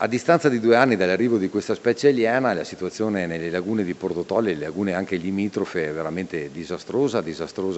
A distanza di 2 anni dall'arrivo di questa specie aliena, la situazione nelle lagune di Porto Tolle e le lagune anche limitrofe è veramente disastrosa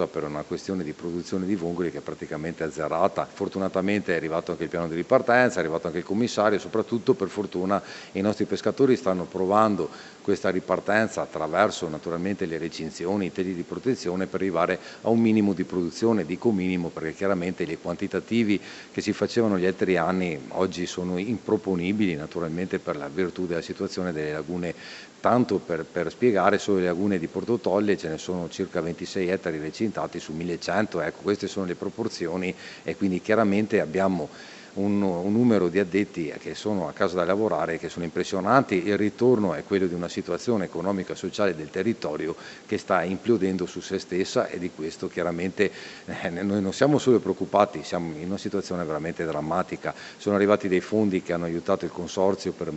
per una questione di produzione di vongoli che è praticamente azzerata. Fortunatamente è arrivato anche il piano di ripartenza, è arrivato anche il commissario, e soprattutto per fortuna i nostri pescatori stanno provando questa ripartenza attraverso naturalmente le recinzioni, i teli di protezione per arrivare a un minimo di produzione. Dico minimo perché chiaramente i quantitativi che si facevano gli altri anni oggi sono improponibili, naturalmente per la virtù della situazione delle lagune. Tanto per spiegare, solo le lagune di Porto Tolle ce ne sono circa 26 ettari recintati su 1100, ecco, queste sono le proporzioni, e quindi chiaramente abbiamo un numero di addetti che sono a casa da lavorare che sono impressionanti. Il ritorno è quello di una situazione economica e sociale del territorio che sta implodendo su se stessa, e di questo chiaramente noi non siamo solo preoccupati, siamo in una situazione veramente drammatica. Sono arrivati dei fondi che hanno aiutato il consorzio per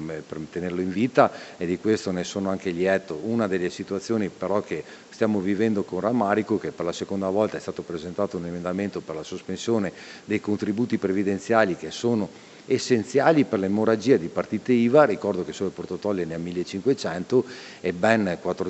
tenerlo in vita, e di questo ne sono anche lieto. Una delle situazioni però che stiamo vivendo con rammarico, che per la seconda volta è stato presentato un emendamento per la sospensione dei contributi previdenziali che sono essenziali per l'emorragia di partite IVA. Ricordo che solo Porto Tolle ne ha 1500 e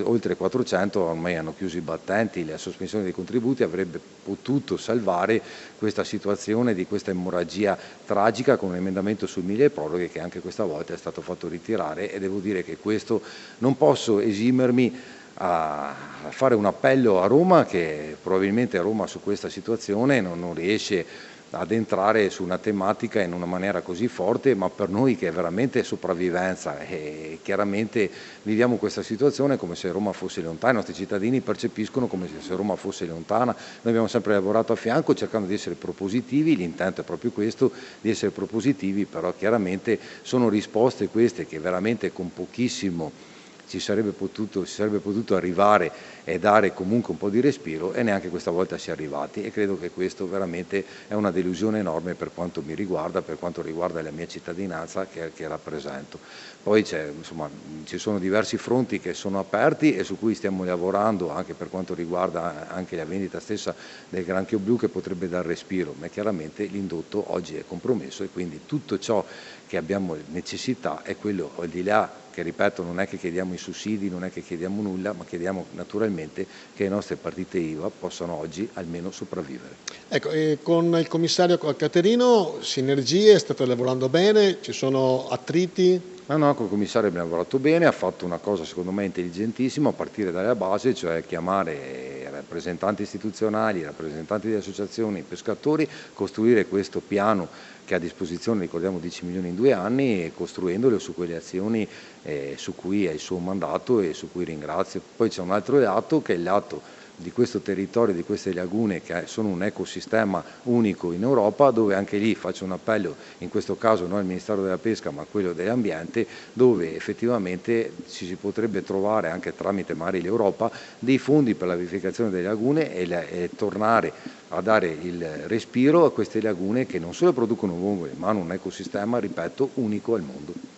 oltre 400 ormai hanno chiuso i battenti. La sospensione dei contributi avrebbe potuto salvare questa situazione di questa emorragia tragica con un emendamento sul milleproroghe che anche questa volta è stato fatto ritirare, e devo dire che questo non posso esimermi a fare un appello a Roma, che probabilmente a Roma su questa situazione non riesce ad entrare su una tematica in una maniera così forte, ma per noi che è veramente sopravvivenza, e chiaramente viviamo questa situazione come se Roma fosse lontana, i nostri cittadini percepiscono come se Roma fosse lontana. Noi abbiamo sempre lavorato a fianco cercando di essere propositivi, l'intento è proprio questo, di essere propositivi, però chiaramente sono risposte queste che veramente con pochissimo si sarebbe potuto arrivare e dare comunque un po' di respiro, e neanche questa volta si è arrivati, e credo che questo veramente è una delusione enorme per quanto mi riguarda, per quanto riguarda la mia cittadinanza che rappresento. Poi ci sono diversi fronti che sono aperti e su cui stiamo lavorando, anche per quanto riguarda anche la vendita stessa del granchio blu, che potrebbe dar respiro, ma chiaramente l'indotto oggi è compromesso, e quindi tutto ciò che abbiamo necessità è quello, al di là che, ripeto, non è che chiediamo i sussidi, non è che chiediamo nulla, ma chiediamo naturalmente che le nostre partite IVA possano oggi almeno sopravvivere. Ecco, e con il commissario Caterino, sinergie, state lavorando bene, ci sono attriti? No, col commissario abbiamo lavorato bene, ha fatto una cosa secondo me intelligentissima a partire dalla base, cioè chiamare rappresentanti istituzionali, rappresentanti di associazioni, pescatori, costruire questo piano che ha a disposizione, ricordiamo, 10 milioni in 2 anni, e costruendolo su quelle azioni su cui è il suo mandato e su cui ringrazio. Poi c'è un altro lato che è il lato di questo territorio, di queste lagune che sono un ecosistema unico in Europa, dove anche lì faccio un appello, in questo caso non al Ministero della Pesca ma a quello dell'Ambiente, dove effettivamente ci si potrebbe trovare anche tramite magari l'Europa dei fondi per la vivificazione delle lagune e tornare a dare il respiro a queste lagune che non solo producono vongole ma hanno un ecosistema, ripeto, unico al mondo.